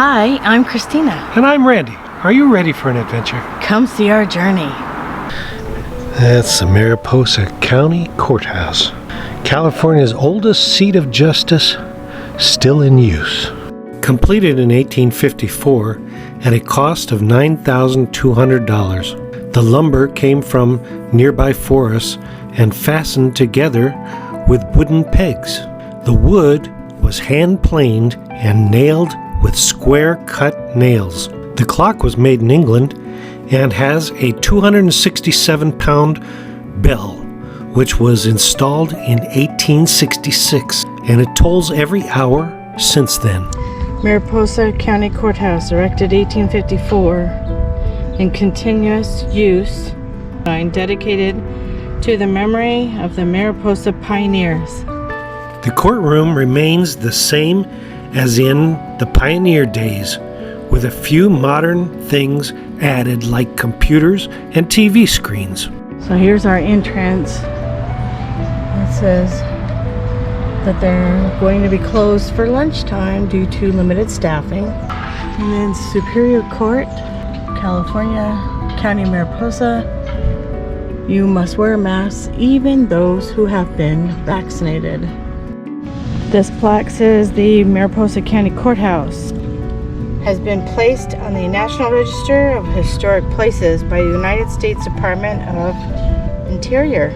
Hi, I'm Christina. And I'm Randy. Are you ready for an adventure? Come see our journey. That's the Mariposa County Courthouse, California's oldest seat of justice, still in use. Completed in 1854 at a cost of $9,200. The lumber came from nearby forests and fastened together with wooden pegs. The wood was hand-planed and nailed with square-cut nails. The clock was made in England and has a 267-pound bell, which was installed in 1866, and it tolls every hour since then. Mariposa County Courthouse, erected 1854, in continuous use, dedicated to the memory of the Mariposa pioneers. The courtroom remains the same as in the pioneer days, with a few modern things added like computers and TV screens. So here's our entrance. It says that they're going to be closed for lunchtime due to limited staffing. And then Superior Court, California, County Mariposa. You must wear masks, even those who have been vaccinated. This plaque says the Mariposa County Courthouse has been placed on the National Register of Historic Places by the United States Department of Interior.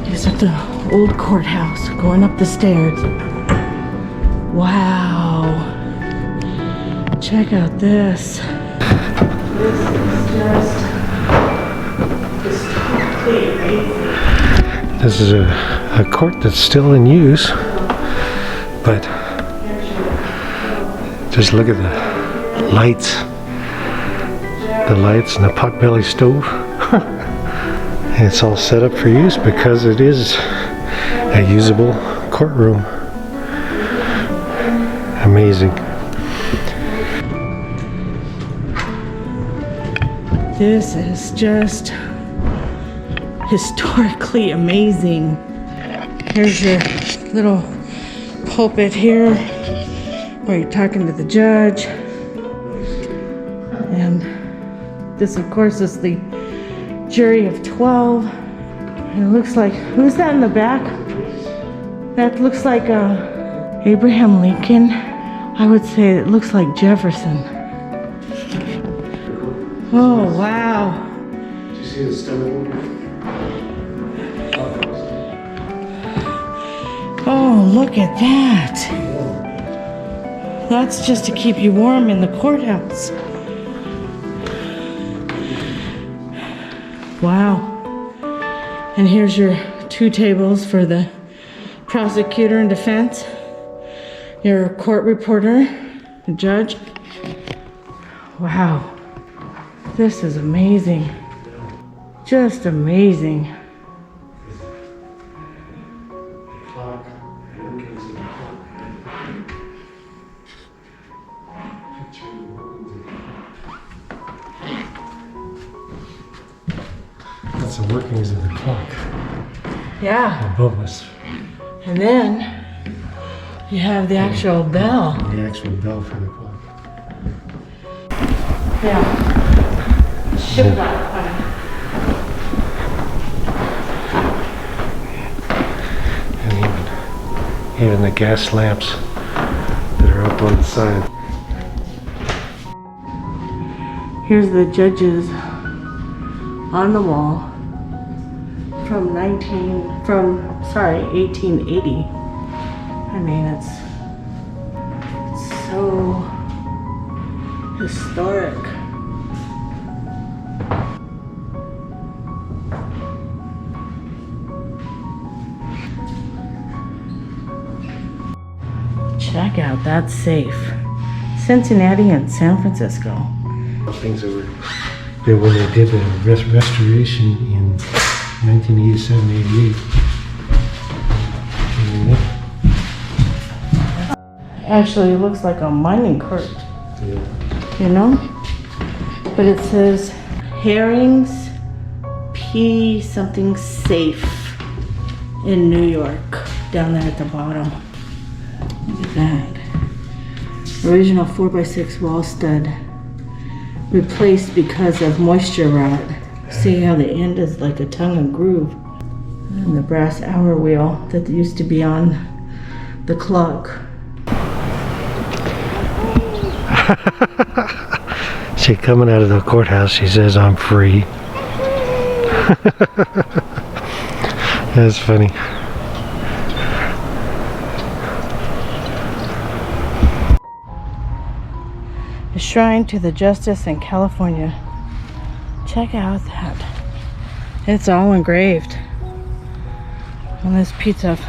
Here's at the old courthouse, going up the stairs. Wow. Check out this. This is totally amazing. This is a court that's still in use, but just look at the lights. The lights and the potbelly stove. It's all set up for use because it is a usable courtroom. Amazing. This is just historically amazing. Here's your little pulpit here where you're talking to the judge. And this, of course, is the jury of 12. And it looks like, who's that in the back? That looks like Abraham Lincoln. I would say it looks like Jefferson. Oh, wow. Did you see the stone? Oh, look at that. That's just to keep you warm in the courthouse. Wow. And here's your two tables for the prosecutor and defense, your court reporter, the judge. Wow. This is amazing. Just amazing. That's the workings of the clock. Yeah. Above us. And then you have the actual bell. The actual bell for the clock. Yeah. Ship clock. And even the gas lamps that are up on the side. Here's the judges on the wall from 1880. I mean, it's so historic. Check out that safe. Cincinnati and San Francisco. Things that were there when they did the restoration in 1987-88. Actually, it looks like a mining cart. Yeah. you know? But it says Herrings P something safe in New York, down there at the bottom. Look at that. Original 4x6 wall stud replaced because of moisture rot. See how the end is like a tongue and groove. And the brass hour wheel that used to be on the clock. She coming out of the courthouse, she says, "I'm free." That's funny. A shrine to the justice in California. Check out that. It's all engraved on this piece of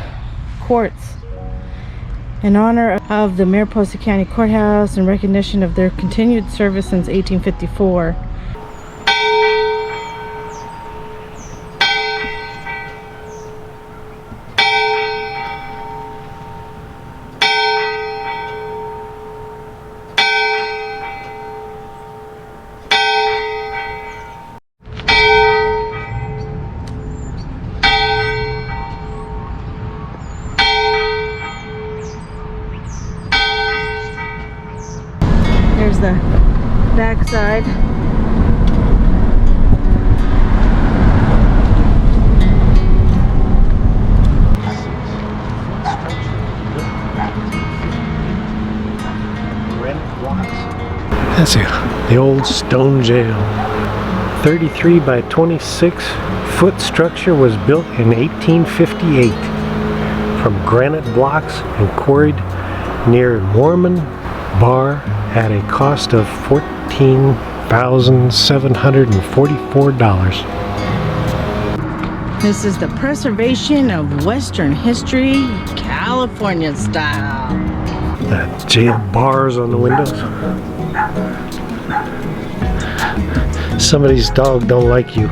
quartz. In honor of the Mariposa County Courthouse and recognition of their continued service since 1854. There's the back side. That's it. The old stone jail. 33 by 26 foot structure was built in 1858 from granite blocks and quarried near Mormon Bar at a cost of $14,744. This is the preservation of Western history, California style. The jail bars on the windows. Somebody's dog don't like you.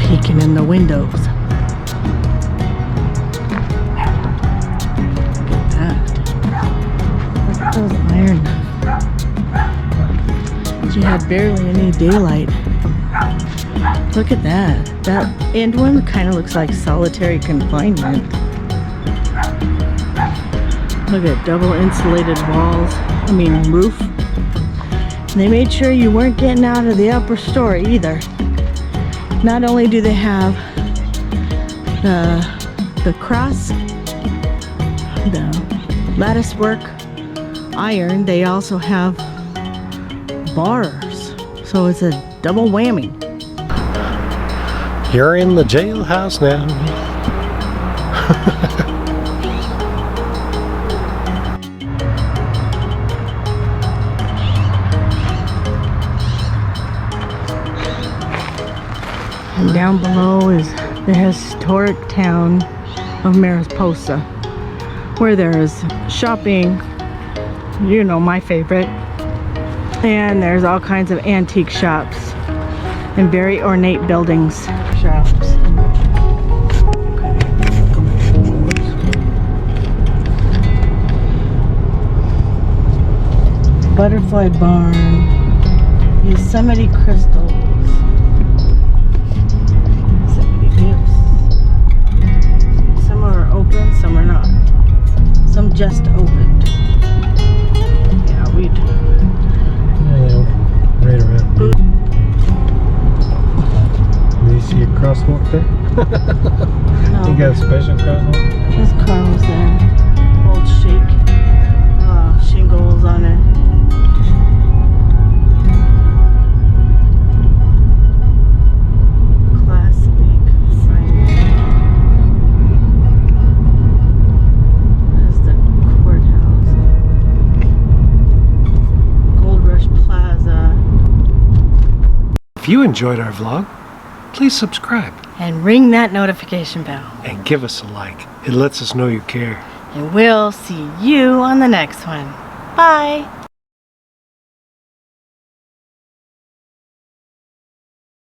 Peeking in the windows. Those iron. She had barely any daylight. Look at that. That end one kind of looks like solitary confinement. Look at double insulated walls. I mean roof. And they made sure you weren't getting out of the upper story either. Not only do they have the cross, the lattice work iron, they also have bars, so it's a double whammy. You're in the jailhouse now. And down below is the historic town of Mariposa, where there is shopping, you know, my favorite, and there's all kinds of antique shops and very ornate buildings. Shops. Butterfly barn, Yosemite crystals, Yosemite gifts. Some are open, some are not. Some just opened. Yeah, we do. Yeah, right around. Do you see a crosswalk there? No. You got a special crosswalk? This car was there. Old shake. Shingles on it. Classic sign. That's the courthouse. Gold Rush Plaza. If you enjoyed our vlog, please subscribe And ring that notification bell. and give us a like. It lets us know you care. And we'll see you on the next one. Bye.